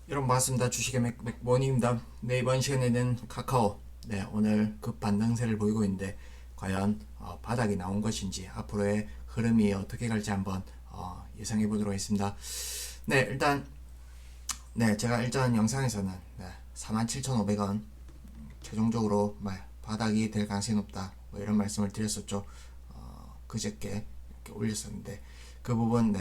여러분 반갑습니다. 주식의 맥모닝입니다. 네, 이번 시간에는 카카오 오늘 급 반등세를 보이고 있는데 과연 바닥이 나온 것인지 앞으로의 흐름이 어떻게 갈지 한번 예상해 보도록 하겠습니다. 네, 일단 제가 일전 영상에서는 47,500원 최종적으로 바닥이 될 가능성이 높다 뭐 이런 말씀을 드렸었죠. 그저께 이렇게 올렸었는데 그 부분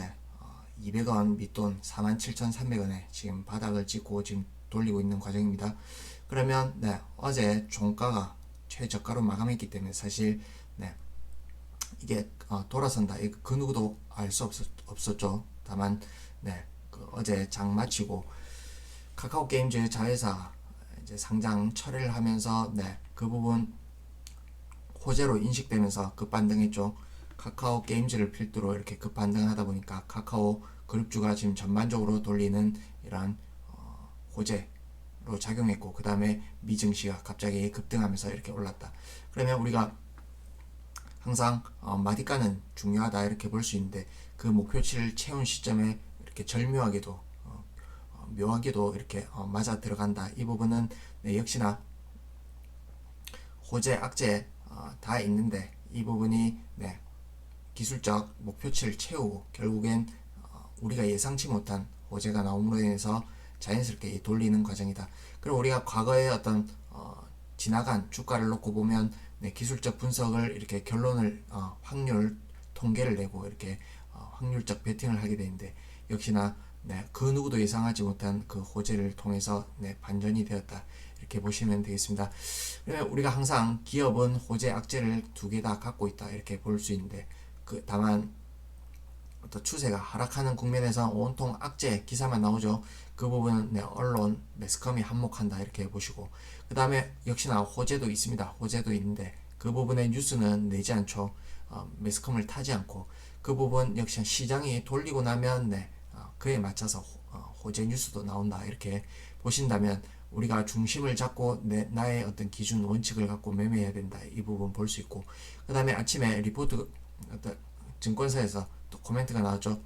200원 밑돈 47,300원에 지금 바닥을 찍고 지금 돌리고 있는 과정입니다. 그러면 어제 종가가 최저가로 마감했기 때문에 사실 이게 돌아선다 그 누구도 알 수 없었죠. 다만 그 어제 장 마치고 카카오 게임즈 자회사 이제 상장 철회를 하면서 그 부분 호재로 인식되면서 급반등했죠. 카카오 게임즈를 필두로 이렇게 급반등을 하다 보니까 카카오 그룹주가 지금 전반적으로 돌리는 이러한 호재로 작용했고, 그 다음에 미증시가 갑자기 급등하면서 이렇게 올랐다. 그러면 우리가 항상 마디가는 중요하다 이렇게 볼 수 있는데, 그 목표치를 채운 시점에 이렇게 절묘하게도 묘하게도 이렇게 맞아 들어간다. 이 부분은 역시나 호재, 악재 다 있는데 이 부분이 기술적 목표치를 채우고 결국엔 우리가 예상치 못한 호재가 나옴으로 인해서 자연스럽게 돌리는 과정이다. 그리고 우리가 과거에 어떤 지나간 주가를 놓고 보면 기술적 분석을 이렇게 결론을 확률 통계를 내고 이렇게 확률적 베팅을 하게 되는데, 역시나 그 누구도 예상하지 못한 그 호재를 통해서 반전이 되었다 이렇게 보시면 되겠습니다. 우리가 항상 기업은 호재, 악재를 두 개 다 갖고 있다 이렇게 볼 수 있는데, 다만 어떤 추세가 하락하는 국면에서 온통 악재 기사만 나오죠. 그 부분은 언론, 매스컴이 한몫한다 이렇게 보시고, 그 다음에 역시나 호재도 있습니다. 호재도 있는데 그 부분의 뉴스는 내지 않죠. 매스컴을 타지 않고 그 부분 역시 시장이 돌리고 나면 그에 맞춰서 호재 뉴스도 나온다 이렇게 보신다면, 우리가 중심을 잡고 나의 어떤 기준 원칙을 갖고 매매해야 된다 이 부분 볼 수 있고, 그 다음에 아침에 리포트 어떤 증권사에서 또 코멘트가 나왔죠.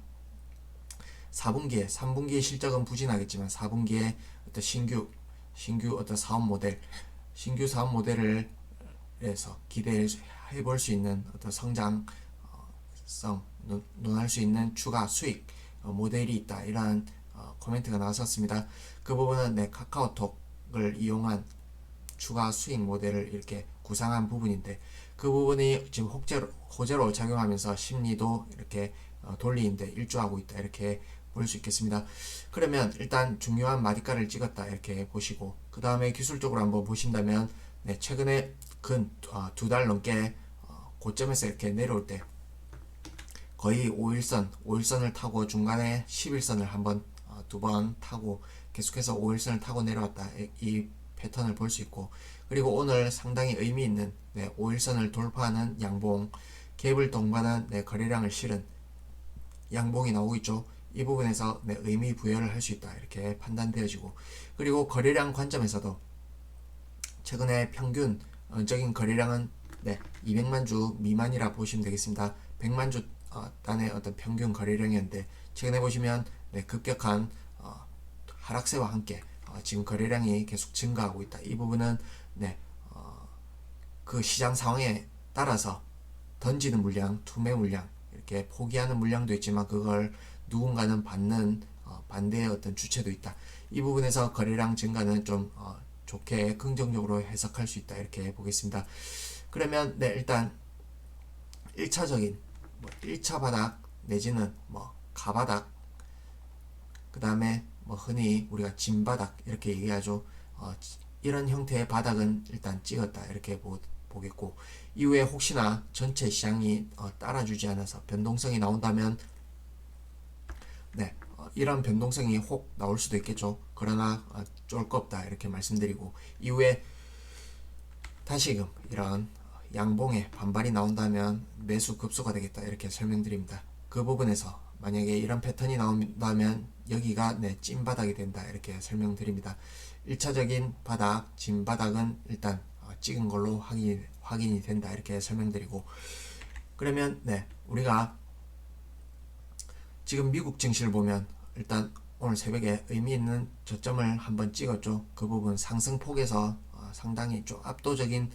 4분기에 3분기의 실적은 부진하겠지만 4분기에 어떤 신규 어떤 신규 사업 모델을 해서 기대해 볼 수 있는 어떤 성장성 논할 수 있는 추가 수익 모델이 있다 이러한 코멘트가 나왔었습니다. 그 부분은 카카오톡을 이용한 추가 수익 모델을 이렇게 구상한 부분인데, 그 부분이 지금 호재로 작용하면서 심리도 이렇게 돌리는데 일조하고 있다 이렇게 볼 수 있겠습니다. 그러면 일단 중요한 마디가를 찍었다 이렇게 보시고, 그 다음에 기술적으로 한번 보신다면 최근에 근 두 달 넘게 고점에서 이렇게 내려올 때 거의 5일선을 타고 중간에 11선을 한번 두 번 타고 계속해서 5일선을 타고 내려왔다 이 패턴을 볼 수 있고, 그리고 오늘 상당히 의미 있는 5일선을 돌파하는 양봉, 갭을 동반한 거래량을 실은 양봉이 나오고 있죠. 이 부분에서 의미 부여를 할 수 있다 이렇게 판단되어지고, 그리고 거래량 관점에서도 최근에 평균적인 거래량은 200만 주 미만이라 보시면 되겠습니다. 100만 주 단의 어떤 평균 거래량이었는데, 최근에 보시면 급격한 하락세와 함께 지금 거래량이 계속 증가하고 있다. 이 부분은 그 시장 상황에 따라서 던지는 물량, 투매 물량, 이렇게 포기하는 물량도 있지만 그걸 누군가는 받는 반대의 어떤 주체도 있다. 이 부분에서 거래량 증가는 좀 좋게 긍정적으로 해석할 수 있다 이렇게 보겠습니다. 그러면 일단 1차적인 1차 바닥 내지는 가바닥, 그 다음에 흔히 우리가 진바닥 이렇게 얘기하죠. 이런 형태의 바닥은 일단 찍었다 이렇게 보겠고, 이후에 혹시나 전체 시장이 따라주지 않아서 변동성이 나온다면 이런 변동성이 혹 나올 수도 있겠죠. 그러나 쫄 거 없다 이렇게 말씀드리고, 이후에 다시금 이런 양봉에 반발이 나온다면 매수 급소가 되겠다 이렇게 설명드립니다. 그 부분에서 만약에 이런 패턴이 나온다면 여기가 찐바닥이 된다 이렇게 설명드립니다. 1차적인 바닥, 진바닥은 일단 찍은 걸로 확인이 된다 이렇게 설명드리고, 그러면 우리가 지금 미국 증시를 보면 일단 오늘 새벽에 의미 있는 저점을 한번 찍었죠. 그 부분 상승폭에서 상당히 좀 압도적인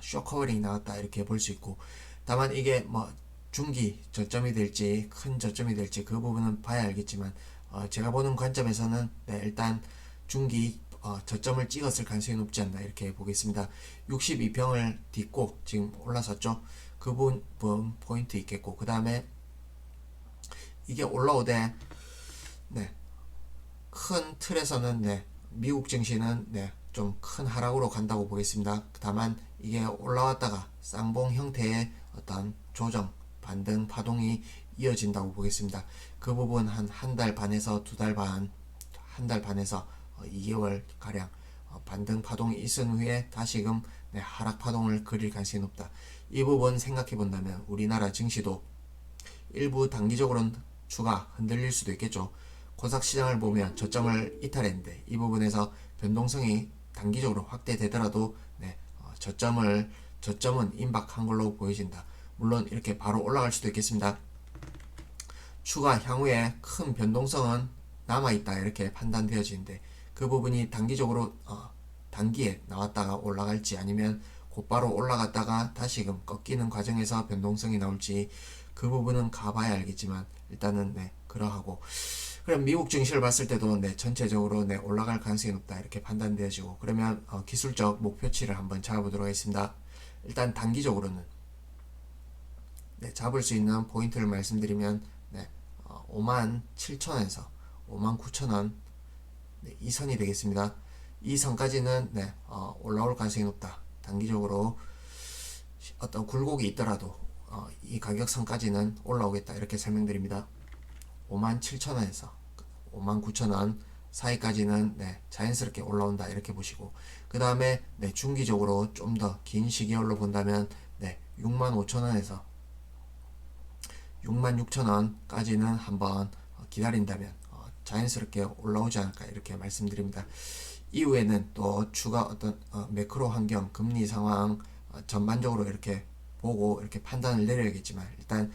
쇼 커버링이 나왔다 이렇게 볼 수 있고, 다만 이게 뭐 중기 저점이 될지 큰 저점이 될지 그 부분은 봐야 알겠지만 제가 보는 관점에서는 일단 중기 저점을 찍었을 가능성이 높지 않나 이렇게 보겠습니다. 62평을 딛고 지금 올라섰죠. 그 부분 포인트 있겠고, 그 다음에 이게 올라오되 큰 틀에서는 미국 증시는 좀 큰 하락으로 간다고 보겠습니다. 다만 이게 올라왔다가 쌍봉 형태의 어떤 조정, 반등 파동이 이어진다고 보겠습니다. 그 부분 한 달 반에서 두 달 반, 한 달 반에서 2개월 가량 반등 파동이 있은 후에 다시금 하락 파동을 그릴 가능성이 높다. 이 부분 생각해 본다면 우리나라 증시도 일부 단기적으로는 주가 흔들릴 수도 있겠죠. 코스닥 시장을 보면 저점을 이탈했는데 이 부분에서 변동성이 단기적으로 확대되더라도 저점은 임박한 걸로 보여진다. 물론 이렇게 바로 올라갈 수도 있겠습니다. 추가 향후에 큰 변동성은 남아있다 이렇게 판단되어지는데 그 부분이 단기적으로 단기에 나왔다가 올라갈지 아니면 곧바로 올라갔다가 다시금 꺾이는 과정에서 변동성이 나올지 그 부분은 가봐야 알겠지만 일단은 그러하고, 그럼 미국 증시를 봤을 때도 전체적으로 올라갈 가능성이 높다 이렇게 판단되어지고, 그러면 기술적 목표치를 한번 잡아보도록 하겠습니다. 일단 단기적으로는 잡을 수 있는 포인트를 말씀드리면 57,000원에서 59,000원 이 선이 되겠습니다. 이 선까지는 올라올 가능성이 높다. 단기적으로 어떤 굴곡이 있더라도 이 가격선까지는 올라오겠다 이렇게 설명드립니다. 57,000원에서 59,000원 사이까지는 자연스럽게 올라온다 이렇게 보시고, 그 다음에 중기적으로 좀 더 긴 시기열로 본다면 65,000원에서 66,000원까지는 한번 기다린다면 자연스럽게 올라오지 않을까 이렇게 말씀드립니다. 이후에는 또 추가 어떤 매크로 환경, 금리 상황 전반적으로 이렇게 보고 이렇게 판단을 내려야겠지만 일단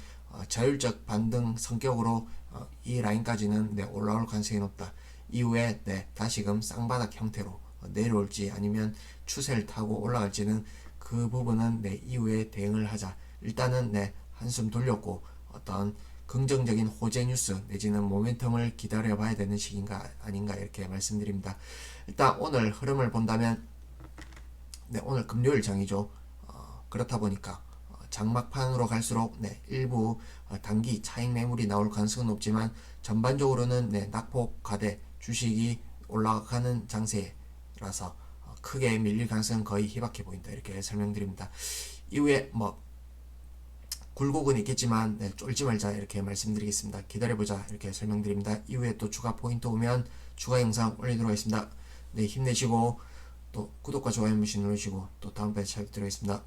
자율적 반등 성격으로 이 라인까지는 올라올 가능성이 높다. 이후에 다시금 쌍바닥 형태로 내려올지 아니면 추세를 타고 올라갈지는 그 부분은 이후에 대응을 하자. 일단은 한숨 돌렸고 어떤 긍정적인 호재 뉴스 내지는 모멘텀을 기다려봐야 되는 시기인가 아닌가 이렇게 말씀드립니다. 일단 오늘 흐름을 본다면 오늘 금요일 장이죠. 그렇다 보니까 장막판으로 갈수록 일부 단기 차익 매물이 나올 가능성은 높지만 전반적으로는 낙폭 가대 주식이 올라가는 장세라서 크게 밀릴 가능성은 거의 희박해 보인다 이렇게 설명드립니다. 이후에 굴곡은 있겠지만 쫄지 말자 이렇게 말씀드리겠습니다. 기다려보자 이렇게 설명드립니다. 이후에 또 추가 포인트 오면 추가 영상 올리도록 하겠습니다. 힘내시고 또 구독과 좋아요 한 번씩 누르시고 또 다음번에 찾아뵙도록 하겠습니다.